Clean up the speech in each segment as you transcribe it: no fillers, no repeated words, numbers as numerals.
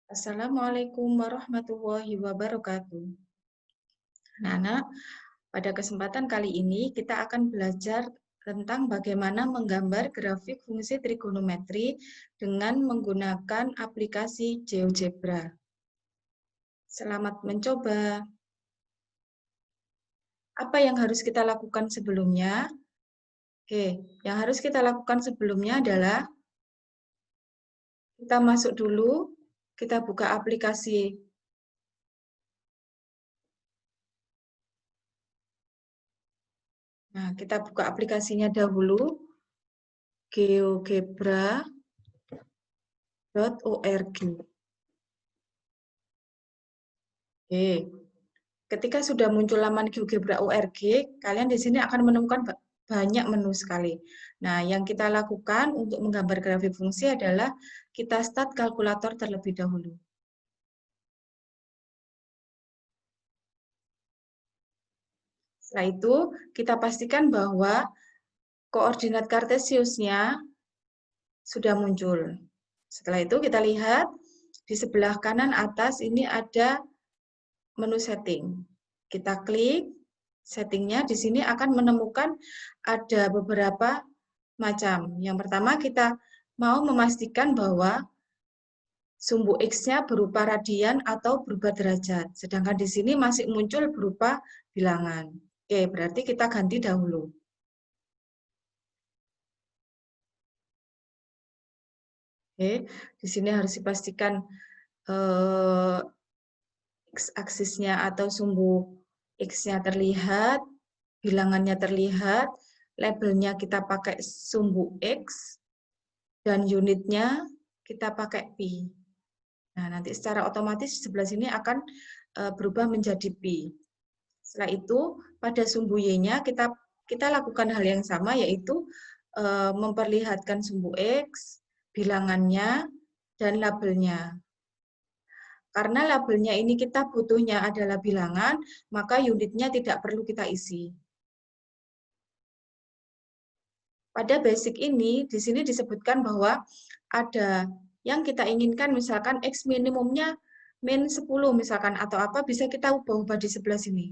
Assalamualaikum warahmatullahi wabarakatuh. Anak-anak, pada kesempatan kali ini kita akan belajar tentang bagaimana menggambar grafik fungsi trigonometri dengan menggunakan aplikasi GeoGebra. Selamat mencoba. Apa yang harus kita lakukan sebelumnya? Oke, yang harus kita lakukan sebelumnya adalah kita masuk dulu, kita buka aplikasi. Nah, kita buka aplikasinya dahulu, geogebra.org. Oke, ketika sudah muncul laman GeoGebra.org, kalian di sini akan menemukan banyak menu sekali. Nah, yang kita lakukan untuk menggambar grafik fungsi adalah kita start kalkulator terlebih dahulu. Setelah itu, kita pastikan bahwa koordinat kartesiusnya sudah muncul. Setelah itu, kita lihat di sebelah kanan atas ini ada menu setting. Kita klik settingnya, di sini akan menemukan ada beberapa macam. Yang pertama, kita mau memastikan bahwa sumbu X-nya berupa radian atau berupa derajat. Sedangkan di sini masih muncul berupa bilangan. Oke, berarti kita ganti dahulu. Oke, di sini harus dipastikan X-aksisnya atau sumbu X-nya terlihat, bilangannya terlihat, labelnya kita pakai sumbu X, dan unitnya kita pakai pi. Nah, nanti secara otomatis di sebelah sini akan berubah menjadi pi. Setelah itu, pada sumbu Y-nya kita lakukan hal yang sama, yaitu memperlihatkan sumbu X, bilangannya, dan labelnya. Karena labelnya ini kita butuhnya adalah bilangan, maka unitnya tidak perlu kita isi. Pada basic ini, di sini disebutkan bahwa ada yang kita inginkan, misalkan X minimumnya min 10 misalkan, atau apa, bisa kita ubah-ubah di sebelah sini.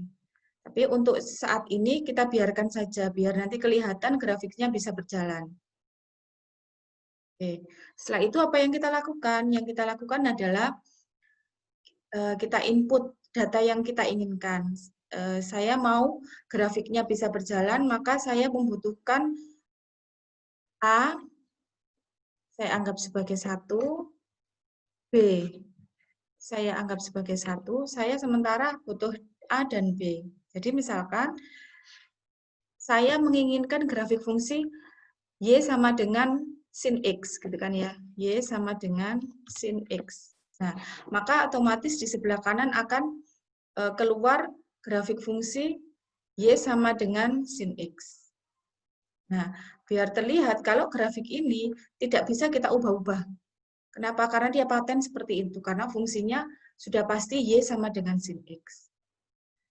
Tapi untuk saat ini kita biarkan saja, biar nanti kelihatan grafiknya bisa berjalan. Oke. Setelah itu apa yang kita lakukan? Yang kita lakukan adalah kita input data yang kita inginkan. Saya mau grafiknya bisa berjalan, maka saya membutuhkan A, saya anggap sebagai 1, B, saya anggap sebagai 1, saya sementara butuh A dan B. Jadi misalkan, saya menginginkan grafik fungsi Y sama dengan sin X, gitu kan ya. Y sama dengan sin X. Nah, maka otomatis di sebelah kanan akan keluar grafik fungsi Y sama dengan sin X. Nah, biar terlihat kalau grafik ini tidak bisa kita ubah-ubah. Kenapa? Karena dia paten seperti itu. Karena fungsinya sudah pasti Y sama dengan sin X.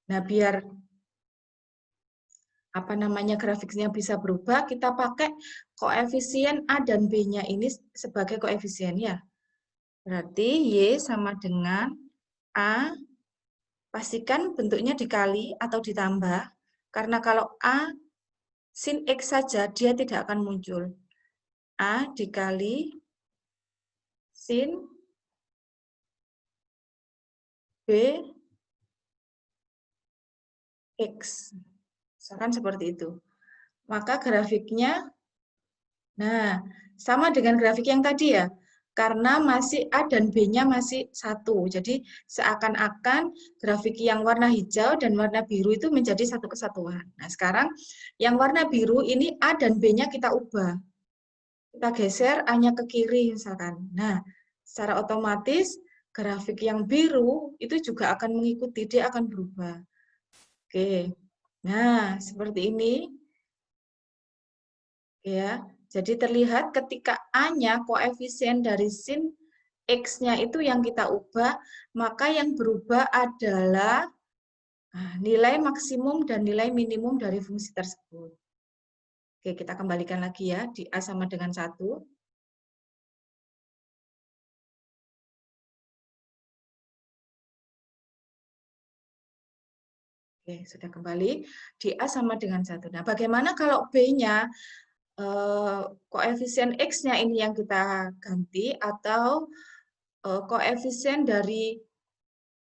Nah, biar grafiknya bisa berubah, kita pakai koefisien A dan B-nya ini sebagai koefisien ya. Berarti Y sama dengan A, pastikan bentuknya dikali atau ditambah, karena kalau A sin X saja dia tidak akan muncul. A dikali sin B X. Misalkan seperti itu. Maka grafiknya, nah, sama dengan grafik yang tadi ya, karena masih A dan B-nya masih 1. Jadi seakan-akan grafik yang warna hijau dan warna biru itu menjadi satu kesatuan. Nah, sekarang yang warna biru ini A dan B-nya kita ubah. Kita geser A-nya ke kiri misalkan. Nah, secara otomatis grafik yang biru itu juga akan mengikuti, dia akan berubah. Oke. Nah, seperti ini. Ya, jadi terlihat ketika A-nya koefisien dari sin X-nya itu yang kita ubah, maka yang berubah adalah nilai maksimum dan nilai minimum dari fungsi tersebut. Oke, kita kembalikan lagi ya, di A sama dengan 1. Oke, sudah kembali. Di A sama dengan 1. Nah, bagaimana kalau B-nya, koefisien X-nya ini yang kita ganti, atau koefisien dari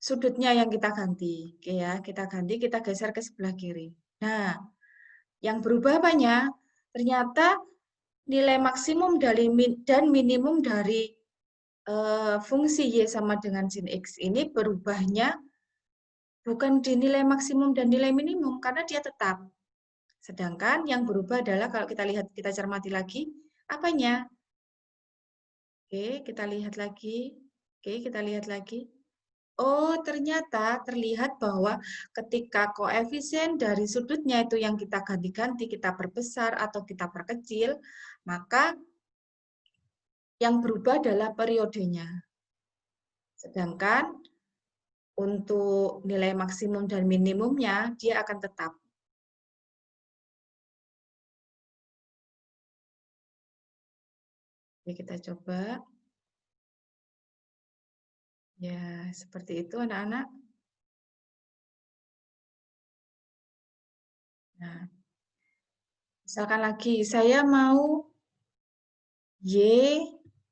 sudutnya yang kita ganti. Oke ya, kita ganti, kita geser ke sebelah kiri. Nah, yang berubah apanya? Ternyata nilai maksimum dan minimum dari fungsi Y sama dengan sin X ini berubahnya bukan di nilai maksimum dan nilai minimum, karena dia tetap. Sedangkan yang berubah adalah kalau kita lihat, kita cermati lagi, apanya? Oke, kita lihat lagi. Oke, kita lihat lagi. Oh, ternyata terlihat bahwa ketika koefisien dari sudutnya itu yang kita ganti-ganti, kita perbesar atau kita perkecil, maka yang berubah adalah periodenya. Sedangkan untuk nilai maksimum dan minimumnya, dia akan tetap. Oke, kita coba. Ya, seperti itu anak-anak. Nah, misalkan lagi, saya mau Y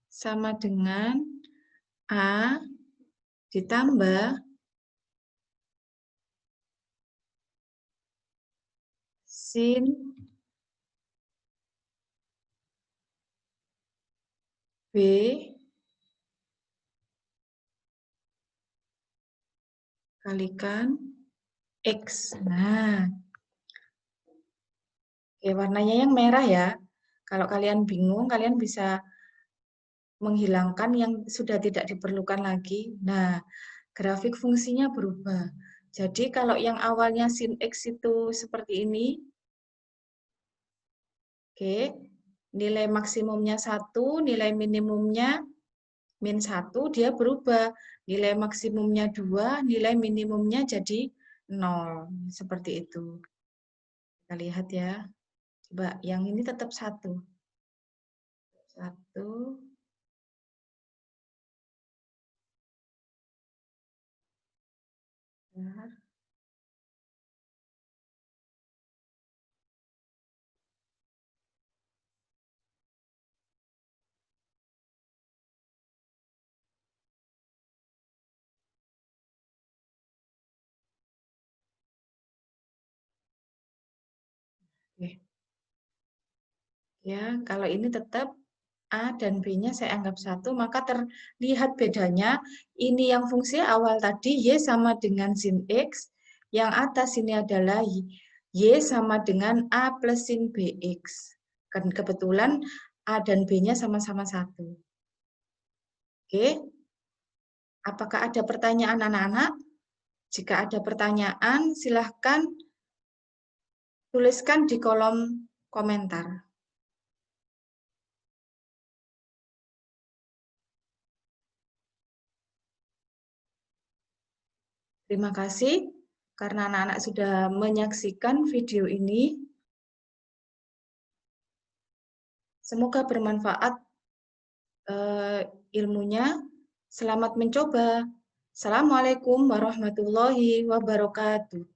sama dengan A ditambah sin B kalikan X. Nah, oke, warnanya yang merah ya. Kalau kalian bingung, kalian bisa menghilangkan yang sudah tidak diperlukan lagi. Nah, grafik fungsinya berubah. Jadi kalau yang awalnya sin X itu seperti ini, oke, nilai maksimumnya 1, nilai minimumnya min 1, dia berubah. Nilai maksimumnya 2, nilai minimumnya jadi 0. Seperti itu. Kita lihat ya. Coba yang ini tetap 1. 1. Oke. Ya, kalau ini tetap A dan B-nya saya anggap 1, maka terlihat bedanya. Ini yang fungsi awal tadi, Y sama dengan sin X. Yang atas ini adalah Y sama dengan A plus sin BX. Kan kebetulan A dan B-nya sama-sama 1. Oke, apakah ada pertanyaan anak-anak? Jika ada pertanyaan, silahkan tuliskan di kolom komentar. Terima kasih karena anak-anak sudah menyaksikan video ini. Semoga bermanfaat ilmunya. Selamat mencoba. Assalamualaikum warahmatullahi wabarakatuh.